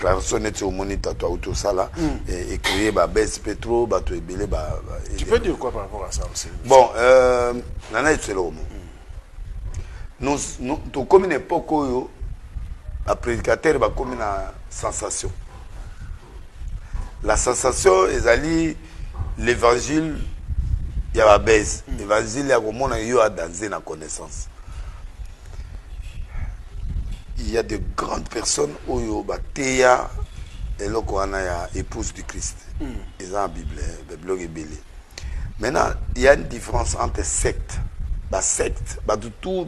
déclaration net au moniteur toi tout ça là et créer ba baisse pétro ba to ebele ba. Tu peux dire quoi par rapport à ça aussi? Bon, nana c'est le mot. Nous tout comme une époque où un prédicateur va comme une sensation. La sensation est l'évangile, il y a la baisse. L'évangile, il y a comment on a dans la connaissance. Il y a de grandes personnes où il y a épouse du Christ. Ils ont la Bible, la Bible est belle. Maintenant, il y a une différence entre secte, secte, tout,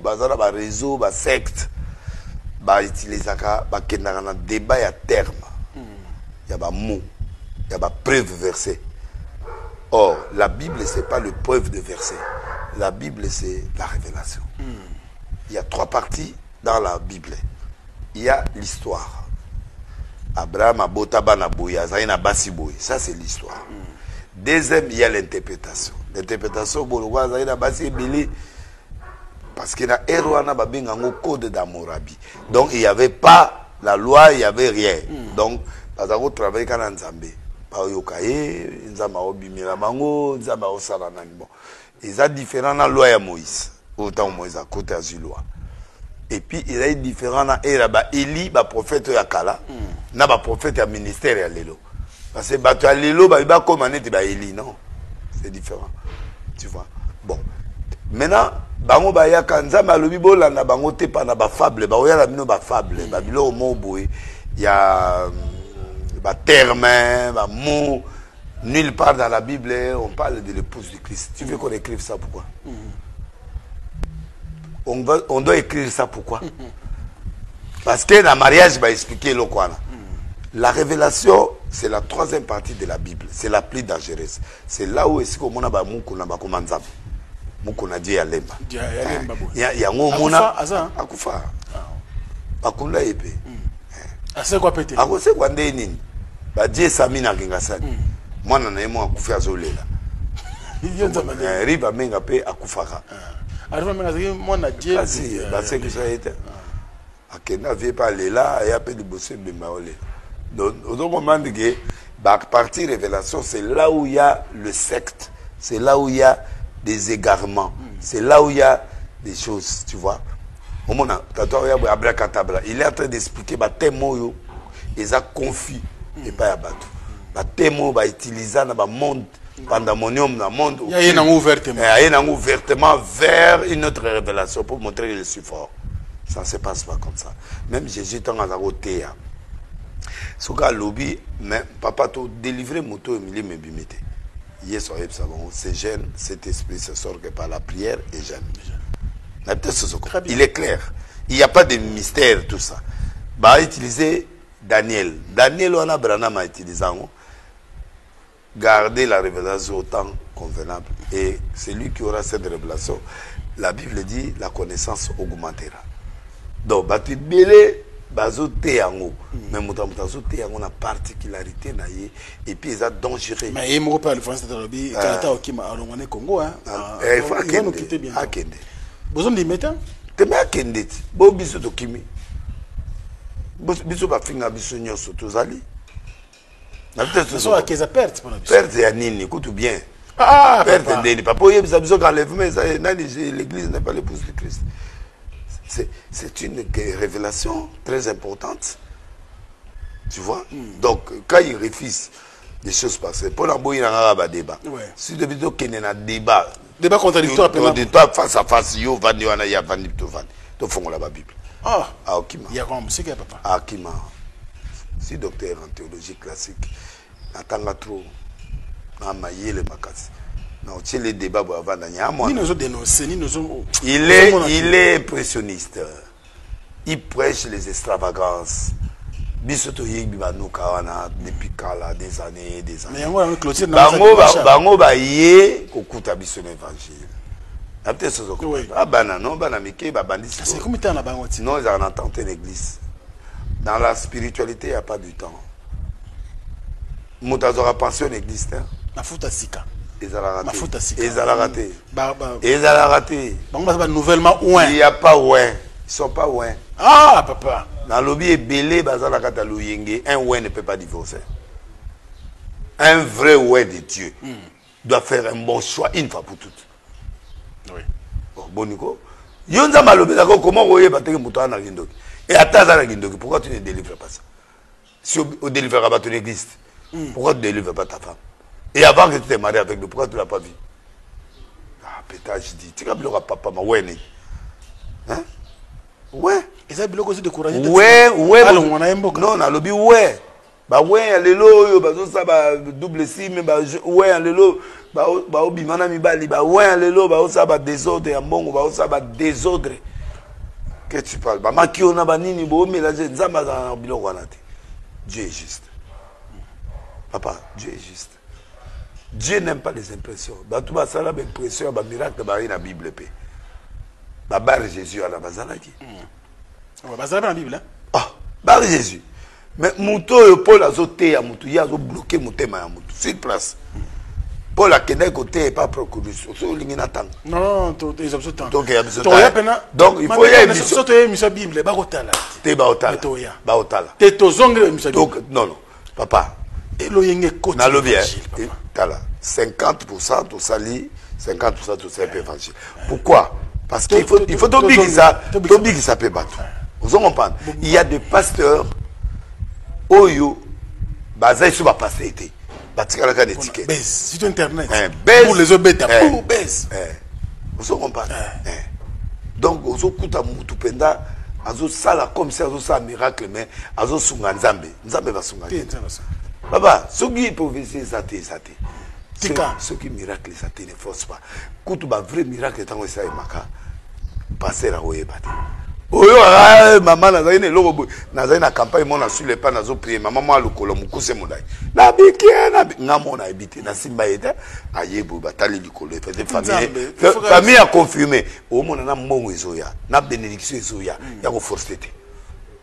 réseau, secte, utiliser un débat à terme. Il y a des mots, il y a des preuves versées. Or, la Bible, ce n'est pas le preuve de verset. La Bible, c'est la révélation. Il y a 3 parties dans la Bible. Il y a l'histoire. Abraham a botaba na boya, zaina basi boy. Ça, c'est l'histoire. Deuxième, il y a l'interprétation. L'interprétation, bologwa zaina basi bili. Parce qu'il y a un code d'Amorabi. Donc, il n'y avait pas la loi, il n'y avait rien. Donc, parce que travailler quand on Zambé. Ils ont différent dans la loi de Moïse. Autant Moïse à côté de la loi. Et puis, il y a différent dans Élie, le prophète Yakala, le prophète du ministère à Lélo. Parce que le Lélo, il va commander Élie, non? C'est différent. Tu vois? Bon. Maintenant, bango baya kanzama lobi bolanda bango te pa na ba fable ba oya la bino ba fable ba bilo mo boy il y a ba terme ba mot nulle part dans la Bible on parle de l'épouse du Christ. Tu veux qu'on écrive ça pourquoi? On doit écrire ça pourquoi? Parce que le mariage va expliquer le quoi. La révélation, c'est la 3e partie de la Bible, c'est la plus dangereuse. C'est là où est-ce qu'on a ba mungu na ba komanza. Mukuna dia lemba. Ya ngomona akufa. Akunda epe. Ase kwa pete. Akose kwa ndeni. Ba die samina kingasani. Mwana na yemo akufia zolela. Riba menga pe akufaka. Riba menga zaki mwana die. Asi ba se que ça était. Akena vie pas lela ya pe libose bemba ole. Donc au moment que ba partie révélation c'est là où il y a le secte, c'est là où il y a des égarements. C'est là où il y a des choses, tu vois. Il est en train d'expliquer que mots ils ont confus et pas à battre. Les mots va utiliser dans le monde pandamonium dans le monde. Il y a un ouvertement vers une autre révélation pour montrer que je suis fort. Ça ne se passe pas comme ça. Même Jésus est en côté. Ce gars lobby, mais papa t'a délivré moto et me bimité. C'est jeune, cet esprit se sort que par la prière et jeune. Il est clair. Il n'y a pas de mystère, tout ça. Bah, utiliser Daniel. Daniel, on a Branham à utiliser. Garder la révélation au temps convenable. Et c'est lui qui aura cette révélation. La Bible dit la connaissance augmentera. Donc, bah, tu belé. Bazo te yango mais mutazo te yango na particularité na ye et puis ils a dangereux mais il me parle français de Robi Kalata Okima alongane Congo hein il faut nous quitter bien akende besoin de mettre te me akende bo biso to kimi biso ba finga biso nyoso tozali na peut-être so akeza perte pour biso perte ya nini kutu bien perte ndeni papa yebisa biso qu'enlèvement l'église n'est pas l'épouse du Christ. C'est une révélation très importante. Tu vois? Donc, quand il refuse des choses passées, pour l'envoyer dans un débat, si de vidéo qu'il y a un débat contradictoire, face à face, il y a un la Bible. Ah, ok. Il y a quoi, monsieur papa? Ah, qui m'a. Si docteur en théologie classique, attends trop, le macas. Non, c'est le débat avant il est impressionniste. Il prêche les extravagances. Bisoto yigbi banuka depuis des années. Bango ba yé kokuta biso l'évangile. Après ce ah bana non bana mike ba bandit. C'est combien de temps la bango? Non, ils ont tenté l'église. Dans la spiritualité, il n'y a pas du temps. Moutazora pension l'église. La futa sika. Ils ont raté. Ils ont raté. Ils ont raté. Nouvellement ouin. Il n'y a pas ouin. Ils ne sont pas ouin. Ah, papa. Dans le lobby est belé, bazala katalo yenge, un ouais ne peut pas divorcer. Un vrai ouais de Dieu doit faire un bon choix une fois pour toutes. Oui. Bon, Nico. Yonza malobe, d'accord, comment vous voyez que Moutoua n'a gindoki. Et à Taza n'a gindoki, pourquoi tu ne délivres pas ça? Si on délivre pas ton église, pourquoi tu ne délivres pas ta femme? Et avant que tu t'es marié avec lui, pourquoi tu ne l'as pas vu? Ah, pétage, je dis, tu vas bien papa, ma ouais, hein? Ouais. Et ça, il aussi découragé. Ouais, ouais. Alors, on a un beau. Non, on a lobby, ouais. Bah ouais, lelo, bah ça, bah double sim, bah ouais, lelo, bah obimana mi bali, bah ouais, lelo, bah ça, bah désordre, et bon, bah ça, bah désordre. Qu'est-ce que tu parles? Bah ma qui on a bah nini, bah mélanger, nzamba dans bilo wanate. Dieu est juste. Papa, Dieu est juste. Dieu n'aime pas les impressions. Bah tout bah ça là, impression, bah miracle, bah il y a la Bible paix. Bah bar Jésus à la bazalaki. Bah ça dans la Bible, hein? Ah, bar Jésus. Mais Mouto, Paul a zoté à Moutou, il a bloqué Mouté à Moutou. Sur place. Paul a qu'un côté et pas procuré. Non, ils ont besoin de temps. Donc, il y a besoin de temps. Donc, il faut y aller. Surtout, il y a une Bible, Bagotala. T'es Baotala. Baotala. T'es tozongre, donc, non, non. Papa. Et le yenge côté. Dans le bien. Tala. 50% tout sali, 50% tout ça évangile. Pourquoi? Parce qu'il faut t'oublier que ça peut battre. Vous comprenez? Il y a des pasteurs. Oyo, baza ici va passer été. Batika la carte d'étiquette. Baisse, sur internet. Baisse. Pour les autres bêtes, pour baisse. Vous comprenez? Donc, vous écoutez Moutou Penda, azo sala comme ça, azo sa miracle, mais azo sunga nzambe. Nzambe va sunga. Papa, ceux qui peuvent essayer ça, ceux qui miracle, ça ne force pas. Koutou ba vrai miracle, tant que ça est maka, passer la roue bate. Oyo maman nazali ne lobo nazali na campagne mona sur les pas nazo prier maman moi lokolo mukuse modai na bikie na ngamo na ebité na simba ete ayebo batali likolo famille a confirmé o mona na mbongo ezoya na bénédiction ezoya ya ko forcer te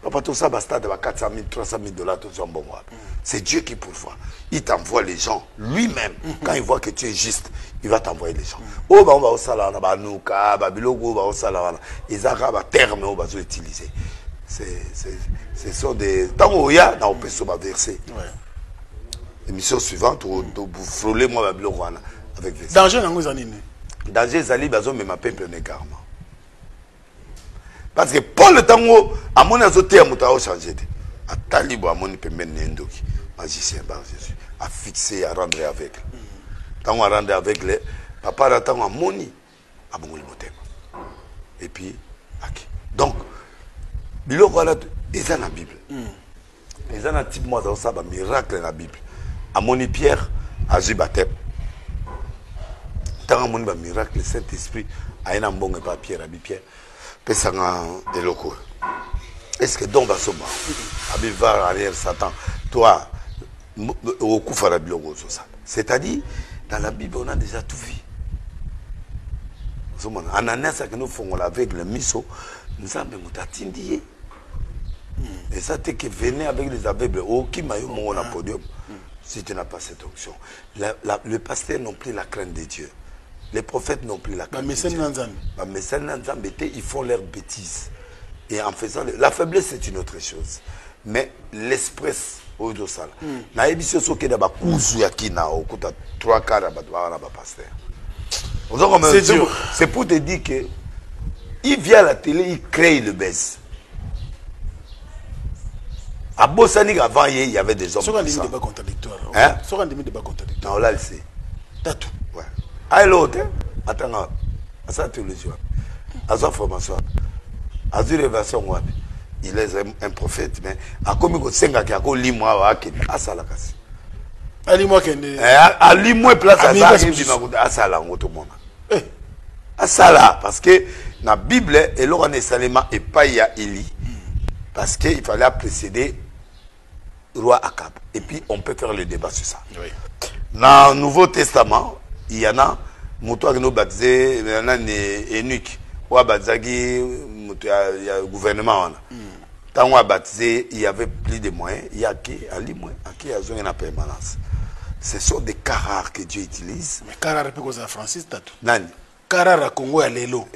papa tout ça basta de 400 000 300 000 dollars tout ça mbongo. C'est Dieu qui pourvoit. Il t'envoie les gens lui-même. Quand il voit que tu es juste, il va t'envoyer les gens. Oh, bah, on va au salaire, bah, nous, bah, bilogo, bah, au salaire, ils ont un terme, on va utiliser. Ce sont des. Tant qu'on y a, on peut se verser. Émission suivante, vous frôlez moi, bah, bilogo, avec verset. Danger, dans vos années. Danger, Zali, bah, mais ma peuple n'est garment. Parce que Paul, le tango, à mon azoté, à mon tao changé. À Talibo, à mon peuple n'endoki. Magicien par Jésus, à fixer, à rendre aveugle. Tant on rendre aveugle, papa attend à moni, à mon motem. Et puis, ok. Donc, bilo voilà, ils ont la Bible. Ils ont un type moi dans ça, un miracle dans la Bible. À moni Pierre, à Jubatem. Tant à moni un miracle, le Saint-Esprit, à un bon et pas Pierre, à Pierre, pesanga des locaux. Est-ce que donc va se battre? Abi va arrière Satan. Toi, c'est-à-dire, dans la Bible, on a déjà tout vu. Ananias, que nous faisons avec le miso, nous avons dit. Et ça, c'est que venez avec les aveugles. Qui m'a eu mon podium si tu n'as pas cette onction. Le pasteur n'ont plus la crainte de Dieu. Les prophètes n'ont plus la crainte de Dieu. Ils font leurs bêtises. Et en faisant. La faiblesse, c'est une autre chose. Mais l'express. C'est pour te dire que il vient à la télé, il crée le buzz. À Bossanik, avant, il y avait des hommes. Sur un débat contradictoire. Sur un débat contradictoire. Non, là, il sait. T'as tout. Ouais. Ah, l'autre, attends, à sa théologie, à sa formation, à sa révélation, il est un prophète, mais à comme il y a un limois à Salakasi. À limois qui à limois place à Salang, tout le monde. À Salah, parce que dans la Bible, et là, on est seulement et pas il y a Élie. Parce qu'il fallait précéder le roi Akab. Et puis, on peut faire le débat sur ça. Oui. Dans le Nouveau Testament, il y en a, Moutoua qui nous baptisé, il y en a un eunuque. Ou à Bazagi, il y a le gouvernement. Tant qu'on a baptisé, il y avait plus de moyens. Il y a qui a les moyens, qui a besoin de permanence. Ce sont des cas rares que Dieu utilise. Mais cas rares, c'est Francis Tatou. Nani. Cas rares à Congo à Lélo.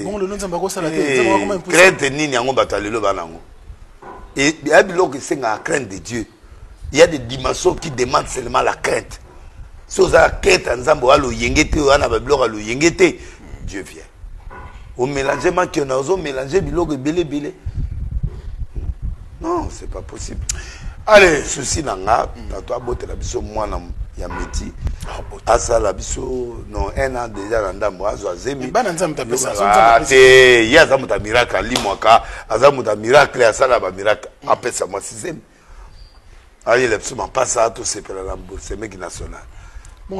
Bon le nom Nzambe ko sala te, Nzambe comment impossible. Crainte nini yango batalelo banango. Et il y a biloko c'est la crainte de Dieu. Il y a des dimensions qui demandent seulement la crainte. Si vous avez la crainte en Nzambe wa lo yengete wana ba biloko lo yengete, Dieu vient. Au mélangement qui on a osé mélanger biloko belé. Non, c'est pas possible. Allez, ceci nanga, toi botte la biso mwana ya meti. Asa la biso non un an déjà dans ndambo azo azemi. Ba Nzambe ta pesa, te ya za muta miracle limwaka, aza muta miracle asala ba miracle apesa moi sixième. Allez, le psaume passe à tout c'est pour la c'est mec national.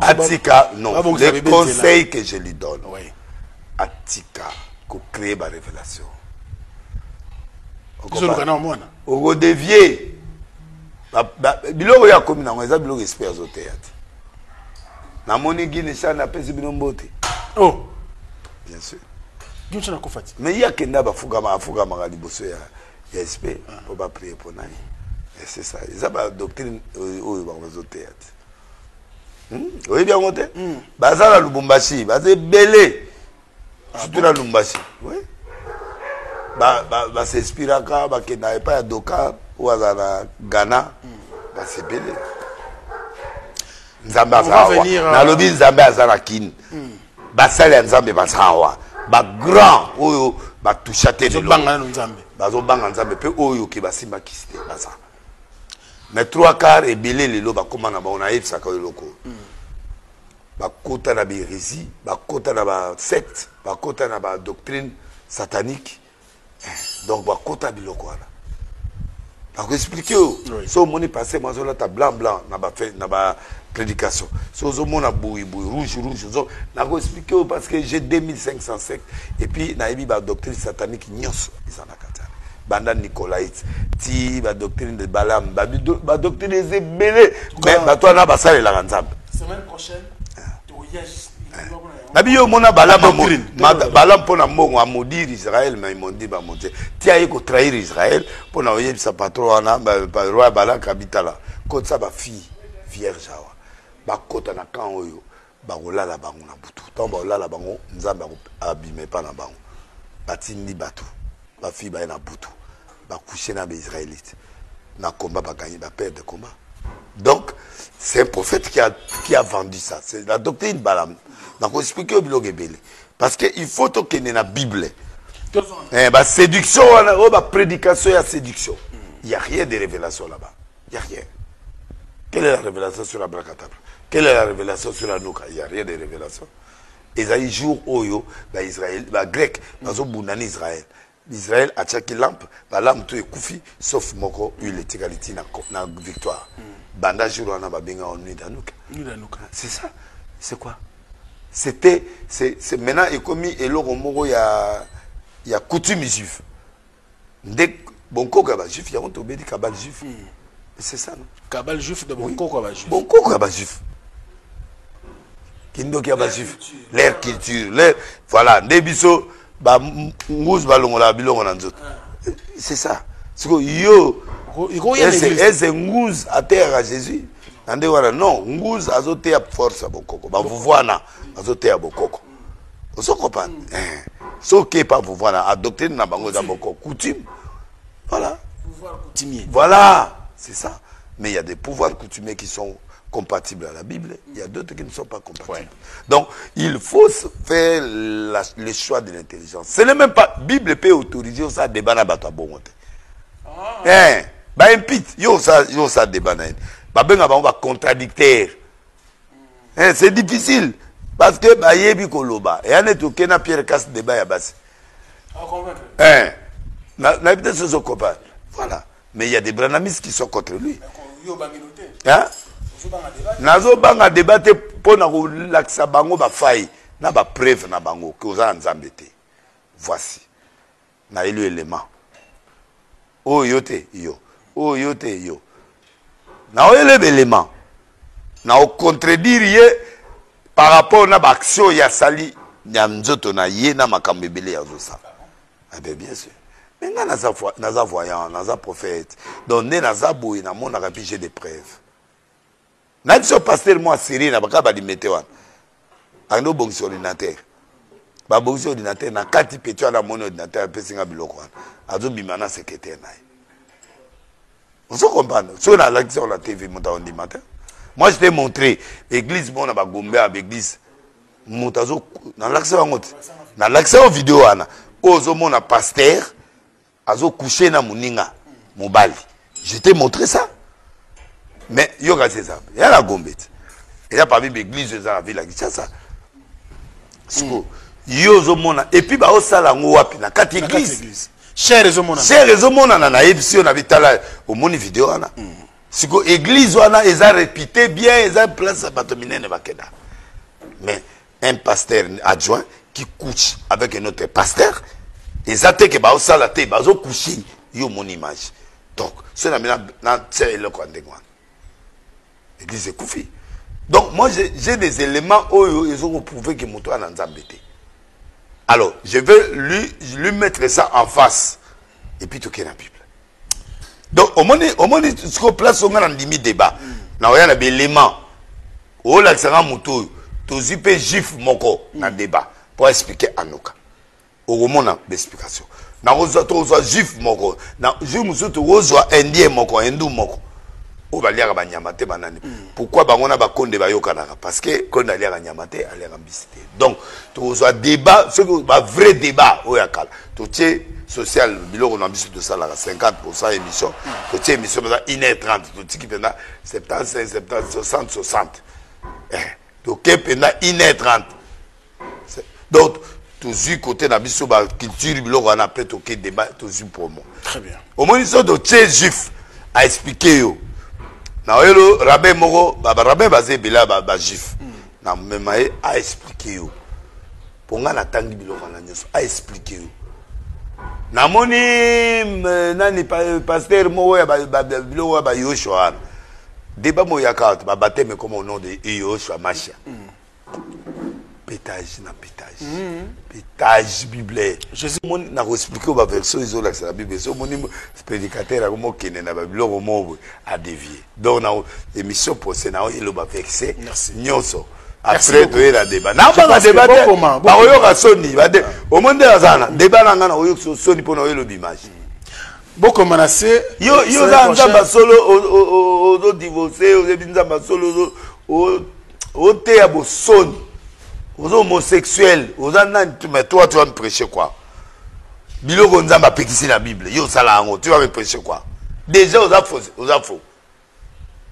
Atika non, le conseil que je lui donne. Oui. Atika ko créer ba révélation. Au dévier biloko ya komi nango eza biloko espère au théâtre. Na moni Guinée ça na pesi bino mbote. Oh, bien sûr. Guinée na kofati. Mais il y a kenda ba fuga ma liboso ya espère pour pas prier pour nani. Et c'est ça, ils ont doctrine au théâtre. Oui bien monté. Baza la Lubumbashi, baza belé. Surtout la Lubumbashi. Oui. Ba s'inspiraka ba kenda pas doka ou à Ghana. Ba c'est belé. Nzamba za na lobi nzamba za na kin. Ba sala nzambe ba sawa. Ba grand oyo ba touchate de banga nzambe. Bazo banga nzambe pe oyo ki ba simba kiste baza. Mais trois quarts et belé les loba comment na ba on a ça ka loko. Ba kota na hérésie, ba kota na ba secte, ba kota na ba doctrine satanique. Donc ba kota biloko ala. Ba ko expliquer so moni passé moi zo la ta blanc na ba fait na ba prédication. So zo mona boui rouge zo na ko expliquer parce que j'ai 2500 sectes et puis na yebi ba doctrine satanique nyos izana kata. Banda Nicolaïte, ti ba doctrine de Balaam, ba doctrine des belé, mais ba toi na ba sale la nzambe. Semaine prochaine, Nabiyo mona Balaam pona mbongo a maudire Israël mais ils m'ont dit ba monter. Ti aye ko trahir Israël pona oyebi sa patron na ba roi Balak habitala. Ko sa ba fille vierge awa. Ba kota na kan oyo ba kolala bango na butu. Tant ba kolala bango nzambe abime pa na bango. Batindi batu. Ma fille va na butu va coucher dans les Israélites na combat va gagner va perdre combat. Donc c'est un prophète qui a vendu ça, c'est la doctrine Balaam. Donc expliquer au bilog ebele parce que il faut que na Bible ba séduction ba prédication et séduction. Il y a rien de révélation là-bas. Il y a rien. Quelle est la révélation sur la Bracatable? Quelle est la révélation sur la Nouka? Il y a rien de révélation. Et ça y jour oyo ba Israël ba grec bazo bunani Israël. Israël a tchaki lampe, la lampe tout est koufi, sauf moko huile égalité na victoire. Banda jour on a babenga en nuit d'Anouk. C'est ça. C'est quoi? C'est maintenant et commis et l'oro moko y a coutume juif. Dès bonko kaba juif, y a honte obédi kabal juif. C'est ça non? Kabal juif de bonko kaba juif. Bonko kaba juif. Kindo kaba juif. L'air culture, l'air voilà, debiso ba nguz balongola bilongo na nzoto. C'est ça. C'est que yo est nguz à terre à Jésus. Ande wana non, nguz azote ya force bokoko. Ba vuvwana azote ya bokoko. Oso comprendre. So que pas vuvwana a doctrine na bango za bokoko coutume. Voilà. Pouvoir coutumier. Voilà, c'est ça. Mais il y a des pouvoirs coutumiers qui sont compatibles à la Bible, il y a d'autres qui ne sont pas compatibles. Ouais. Donc, il faut faire le choix de l'intelligence. Ce n'est même pas, la Bible peut autoriser ça débat na bato bongote. Ba impite, yo ça débat na. Ba benga ba contradicteur. C'est difficile parce que ba yebi koloba. Et ane to kena Pierre casse débat ya basi. Na peut-être ce copain. Voilà. Mais il y a des branamistes qui sont contre lui. Hein? Nazo banga débattre pour na relaxa bango ba faille na ba preuve na bango que oza nzambe te. Voici. Na élu élément. Oh yote yo. Oh yote yo. Na élu élément. Na o contredire par rapport na ba action ya sali ya nzoto na ye na makambo ebele ya zosa. Ah ben bien sûr. Mais naza voyant, naza prophète. Donc né naza boy na mon na j'ai des preuves. Na biso pasteur moi série na baka ba limité wana. Ando bon sur ordinateur. babokisi ordinateur na kati petu ana moni ordinateur apesinga biloko wana azobima na secrétaire na ye. On se comprend. Sur la TV, du matin. Moi, je t'ai montré l'église, bon, on a gombe à l'église. Dans l'accès aux vidéos, on a pasteur, azo couché na muninga, mobali. Je t'ai montré ça. Mais, il y a ça. Il y a la gombe. Il y a parmi l'église, il y a la ville, il y a ça. Et puis, bah, au salon, wapi, na quatre églises. Cher Ezomona. Cher Ezomona, na ebisi on avait tala au moni vidéo ana. Siko église wana eza répité bien, eza place batominene bakeda. Mais un pasteur adjoint qui couche avec un autre pasteur, eza te ke ba osala te ba zo coucher yo mon image. Donc, ce na na tse le kwa ndengwa. Église koufi. Donc moi j'ai des éléments où ils ont prouvé que moto ana nzambete. Alors, je vais lui mettre ça en face. Et puis, tout est dans la Bible. Donc, au moins, ce qu'on place, on a un débat. Là, il y a un élément. Où là, c'est un mouton. Tout le juif moko dans le débat. Pour expliquer à nous. Au moins, on a des explications. Dans le juif moko. Dans le juif moko, indien moko, hindou moko. Pourquoi on a bakonde bayokanaka? Parce que quand on a l'air nyamate, on a l'air ambisité. Donc, tout ce débat, ce vrai débat, tout ce social, on a ambitieux de ça, 50% émission, tout ce émission, 1h30, tout ce qui fait 75, 70, 60, 60. Donc, pendant 1h30. Donc, tout ce côté de la culture, on a appelé tout ce débat, tout ce promo. Très bien. Au moins, ils ont des juifs à expliquer. Na welo rabbin moko rabbin basé bila ba juif na memaye a expliquer yo ponga na tangi biloko na nyoso a expliquer yo na moni nani pasteur mo ya biloko ba Yoshua débat mo yakata ba baptême comme au nom de Yoshua Machia pétage na pétage pétage bible Jésus mon na expliquer ba version iso la la Bible so moni prédicateur comme kene na ba biloko mo a dévier donc na émission procès na yo ba vexé nyonso après de la débat na ba débat ba yo ka soni ba de au monde azana débat na ngana oyo soni pona yo lo image beaucoup menacé yo za nzamba solo o divorcer o nzamba solo o te ya bo soni aux homosexuels, aux anantes, mais toi tu vas me prêcher quoi? Biloko nzamba pekisi la Bible, yo sala ngo, tu vas me prêcher quoi? Déjà aux afos.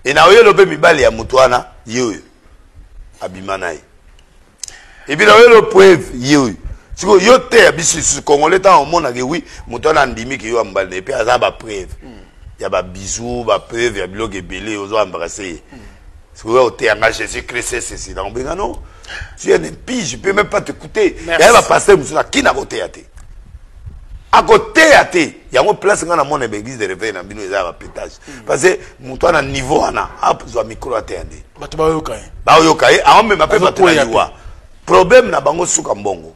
Et na yo lope mibali ya mutwana, yo abimanaï. Et puis na yo lo preuve, yo. Siko yo te abisi congolais tant au monde que oui, mutwana ndimi ki yo ambale et puis azaba preuve. Ya ba bisous, ba preuve, ya biloko ebele ozo embrasser. Siko te engagé Jésus-Christ c'est dans non. Tu es un impie, je ne peux même pas t'écouter. Il y a un pasteur qui n'a pas côté à thé. À côté à thé, il y a une place dans mon église de réveil dans le pétage. Parce que mon toit à niveau, on a besoin de micro à terre. Baoyokaye, on me m'appelle Batouaïwa. Problème na bango souka mbongo.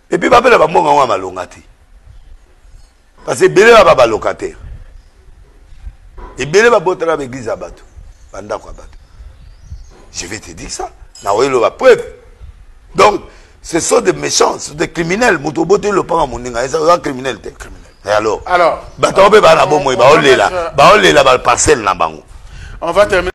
Et puis, il y a bango on a malongate. Parce que belé va pas locataire. Et belé va botter avec l'église à bateau. Banda quoi bateau. Je vais te dire ça. La preuve. Donc, ce sont des méchants, ce sont des criminels. Motobote le pas mon ninga, ils sont criminels. Et alors, on va terminer. on va terminer.